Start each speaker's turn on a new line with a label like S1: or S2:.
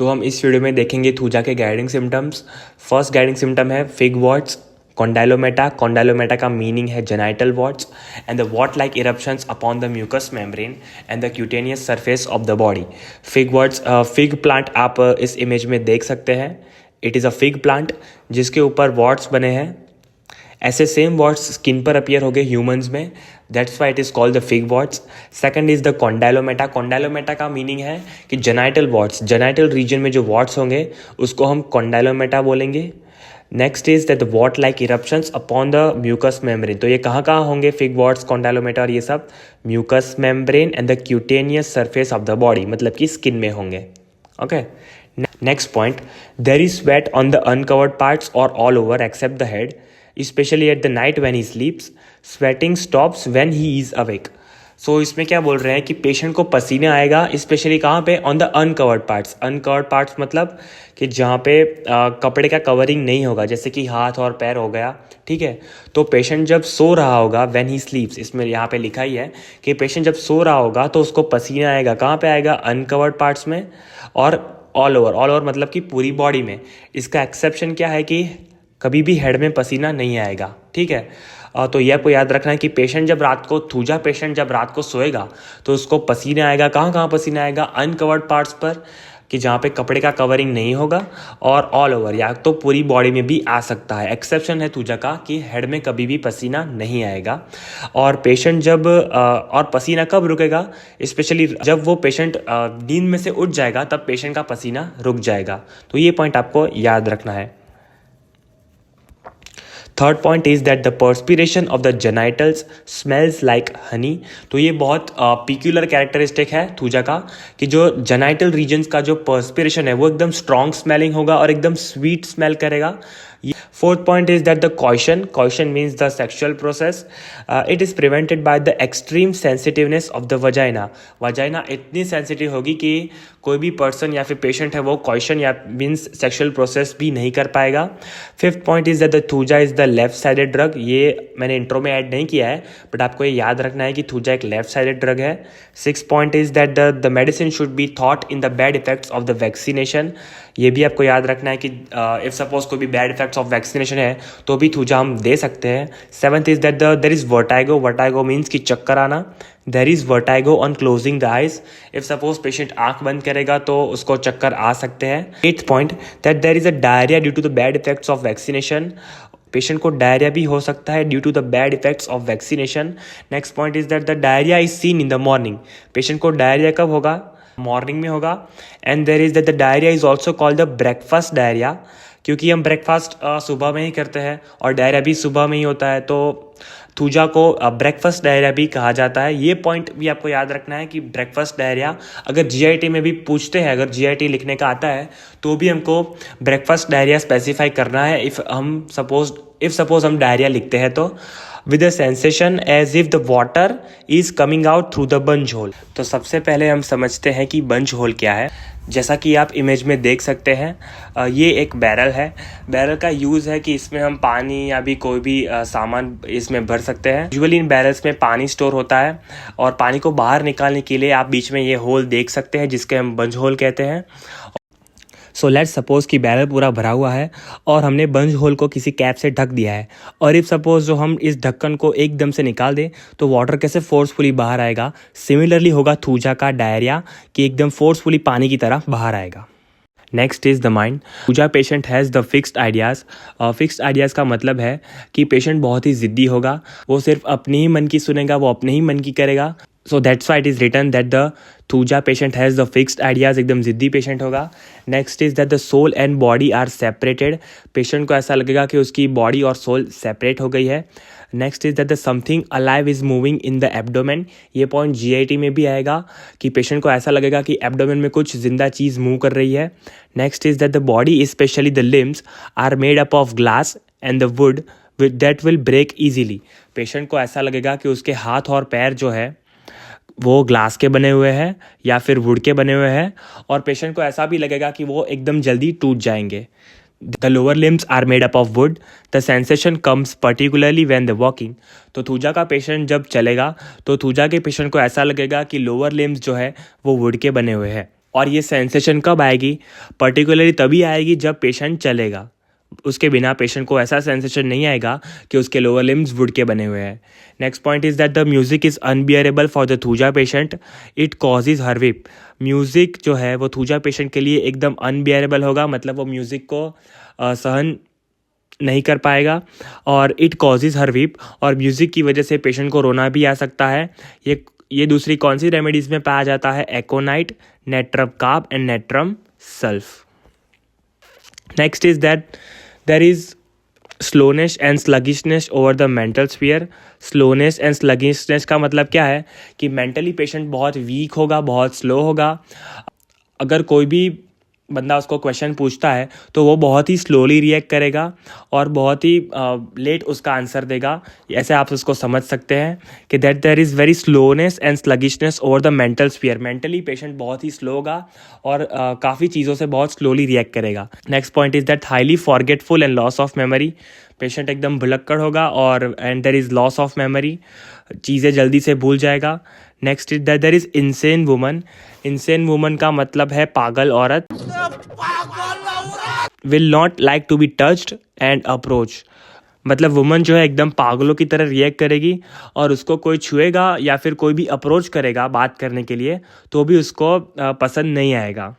S1: तो हम इस वीडियो में देखेंगे थूजा के guiding symptoms. First guiding symptom है फिग वॉट्स, कॉन्डाइलोमेटा। कॉन्डाइलोमेटा का मीनिंग है genital warts and the wart like eruptions upon the mucous membrane and the cutaneous surface of the body. Fig warts, fig plant आप इस image में देख सकते हैं। It is a fig plant जिसके ऊपर वॉट्स बने हैं। ऐसे सेम वॉट्स स्किन पर अपीयर हो गए ह्यूमंस में, that's why it is called the fig warts. Second is the condylomata. Condylomata का मीनिंग है कि जेनाइटल वॉट्स, जेनाइटल रीजन में जो वॉट्स होंगे उसको हम कॉन्डाइलोमेटा बोलेंगे। Next is that the wart like eruptions upon the mucous membrane. तो ये कहाँ कहाँ होंगे फिग वॉट्स, कॉन्डाइलोमेटा और ये सब? Mucous membrane and the cutaneous surface of the body, मतलब कि स्किन में होंगे। Okay, next point, there is sweat on the uncovered parts और all over except the head, especially at the night when he sleeps. Sweating stops when he is awake. सो इसमें क्या बोल रहे हैं कि पेशेंट को पसीना आएगा, स्पेशली कहाँ पे? On the uncovered parts. Uncovered parts मतलब कि जहाँ पे कपड़े का कवरिंग नहीं होगा, जैसे कि हाथ और पैर हो गया, ठीक है। तो पेशेंट जब सो रहा होगा, व्हेन ही स्लीप्स, इसमें यहाँ पे लिखा ही है कि पेशेंट जब सो रहा होगा तो उसको पसीना आएगा। कहाँ पे आएगा? अनकवर्ड पार्ट्स में और ऑल ओवर। ऑल ओवर मतलब कि पूरी बॉडी में। इसका एक्सेप्शन क्या है कि कभी भी हेड में पसीना नहीं आएगा, ठीक है। तो यह आपको याद रखना है कि पेशेंट जब रात को, थूजा पेशेंट जब रात को सोएगा तो उसको पसीना आएगा। कहाँ कहाँ पसीना आएगा? अनकवर्ड पार्ट्स पर, कि जहाँ पे कपड़े का कवरिंग नहीं होगा, और ऑल ओवर या तो पूरी बॉडी में भी आ सकता है। एक्सेप्शन है थूजा का कि हेड में कभी भी पसीना नहीं आएगा। और पेशेंट जब और पसीना कब रुकेगा? स्पेशली जब वो पेशेंट नींद में से उठ जाएगा तब पेशेंट का पसीना रुक जाएगा। तो ये पॉइंट आपको याद रखना है। Third point is that the perspiration of the genitals smells like Honey. तो ये बहुत पिक्यूलर कैरेक्टरिस्टिक है थूजा का कि जो जेनाइटल रीजन्स का जो पर्सपिरेशन है वो एकदम स्ट्रॉन्ग स्मेलिंग होगा और एकदम स्वीट स्मेल करेगा। Fourth point is that the coition, coition means the sexual process, it is prevented by the extreme sensitiveness of the vagina. Vagina इतनी सेंसिटिव होगी कि कोई भी पर्सन या फिर पेशेंट है वो कॉइशन या मीन्स सेक्सुअल प्रोसेस भी नहीं कर पाएगा। Fifth point is that the thuja is the left sided drug. ये मैंने इंट्रो में ऐड नहीं किया है, बट आपको ये याद रखना है कि थूजा एक लेफ्ट साइडेड ड्रग है। Six point is that the medicine should be thought in the bad effects of the vaccination. ये भी आपको याद रखना है कि इफ सपोज कोई भी बैड इफेक्ट्स ऑफ वैक्सीनेशन है तो भी थूजा हम दे सकते हैं। Seventh is that there is vertigo. Vertigo means कि चक्कर आना। There is vertigo on closing the eyes. If suppose patient आंख बंद करेगा तो उसको चक्कर आ सकते हैं। Eighth point, that there is a diarrhoea due to the bad effects of vaccination. Patient को डायरिया भी हो सकता है due to the bad effects of vaccination. Next point is that the diarrhoea is seen in the morning. Patient को diarrhoea कब होगा? Morning में होगा। And there is that the diarrhoea is also called the breakfast diarrhoea, क्योंकि हम breakfast सुबह में ही करते हैं और डायरिया भी सुबह में ही होता है, तो थूजा को ब्रेकफास्ट डायरिया भी कहा जाता है। ये पॉइंट भी आपको याद रखना है कि ब्रेकफास्ट डायरिया अगर जीआईटी में भी पूछते हैं, अगर जीआईटी लिखने का आता है तो भी हमको ब्रेकफास्ट डायरिया स्पेसिफाई करना है। इफ सपोज हम डायरिया लिखते हैं तो with a sensation as if the water is coming out through the bung hole. तो सबसे पहले हम समझते हैं कि बंज होल क्या है। जैसा कि आप इमेज में देख सकते हैं, ये एक बैरल है। बैरल का यूज़ है कि इसमें हम पानी या भी कोई भी सामान इसमें भर सकते हैं। यूजुअली इन बैरल्स में पानी स्टोर होता है और पानी को बाहर निकालने के लिए आप बीच में ये होल देख सकते हैं जिसके हम बंज होल कहते हैं। सो लेट्स सपोज कि बैरल पूरा भरा हुआ है और हमने बंज होल को किसी कैप से ढक दिया है, और इफ सपोज जो हम इस ढक्कन को एकदम से निकाल दें तो वाटर कैसे फोर्सफुली बाहर आएगा? सिमिलरली होगा थूजा का डायरिया कि एकदम फोर्सफुली पानी की तरह बाहर आएगा। Next is the mind. Thuja patient has the fixed ideas. Fixed ideas का मतलब है कि पेशेंट बहुत ही ज़िद्दी होगा, वो सिर्फ अपने ही मन की सुनेगा, वो अपने ही मन की करेगा। So that's why it is written that the thuja patient has the fixed ideas, एकदम ज़िद्दी पेशेंट होगा। Next is that the soul and body are separated. Patient को ऐसा लगेगा कि उसकी बॉडी और सोल सेपरेट हो गई है। Next is that the something alive is moving in the abdomen. ये पॉइंट जीआईटी में भी आएगा कि पेशेंट को ऐसा लगेगा कि एब्डोमेन में कुछ जिंदा चीज़ मूव कर रही है। Next is that the body specially the limbs are made up of glass and the wood that will break easily. Patient को ऐसा लगेगा कि उसके हाथ और पैर जो है वो ग्लास के बने हुए हैं या फिर वुड के बने हुए हैं, और पेशेंट को ऐसा भी लगेगा कि वो एकदम जल्दी टूट जाएंगे। The lower limbs are made up of wood. The sensation comes particularly when the walking. तो थूजा का पेशेंट जब चलेगा तो थूजा के पेशेंट को ऐसा लगेगा कि लोअर लिम्स जो है वो वुड के बने हुए हैं। और ये सेंसेशन कब आएगी? पर्टिकुलरली तभी आएगी जब पेशेंट चलेगा। उसके बिना पेशेंट को ऐसा सेंसेशन नहीं आएगा कि उसके लोअर लिम्स वुड के बने हुए हैं। Next point is that the music is unbearable for the thuja patient, it causes हर्विप। म्यूज़िक जो है वो थूजा पेशेंट के लिए एकदम अनबियरेबल होगा, मतलब वो म्यूज़िक को सहन नहीं कर पाएगा, और इट कॉजेज हर्विप, और म्यूज़िक की वजह से पेशेंट को रोना भी आ सकता है। ये दूसरी कौन सी रेमेडीज़ में पाया जाता है? Aconite, natrum carb and natrum sulph. Next is that there is slowness and sluggishness over the mental sphere. Slowness and sluggishness का मतलब क्या है कि मेंटली पेशेंट बहुत वीक होगा, बहुत स्लो होगा। अगर कोई भी बंदा उसको क्वेश्चन पूछता है तो वो बहुत ही स्लोली रिएक्ट करेगा और बहुत ही लेट उसका आंसर देगा। ऐसे आप उसको समझ सकते हैं कि that there is very slowness and sluggishness over the mental sphere. Mentally patient बहुत ही स्लो होगा और काफ़ी चीज़ों से बहुत स्लोली रिएक्ट करेगा। Next point is that highly forgetful and loss of memory. Patient एकदम भुलक्कड़ होगा और and there is loss of memory, चीज़ें जल्दी से भूल जाएगा। Next is that there is insane woman. Insane woman का मतलब है पागल औरत। Will not like to be touched and approach, मतलब वुमन जो है एकदम पागलों की तरह रिएक्ट करेगी और उसको कोई छुएगा या फिर कोई भी अप्रोच करेगा बात करने के लिए तो भी उसको पसंद नहीं आएगा।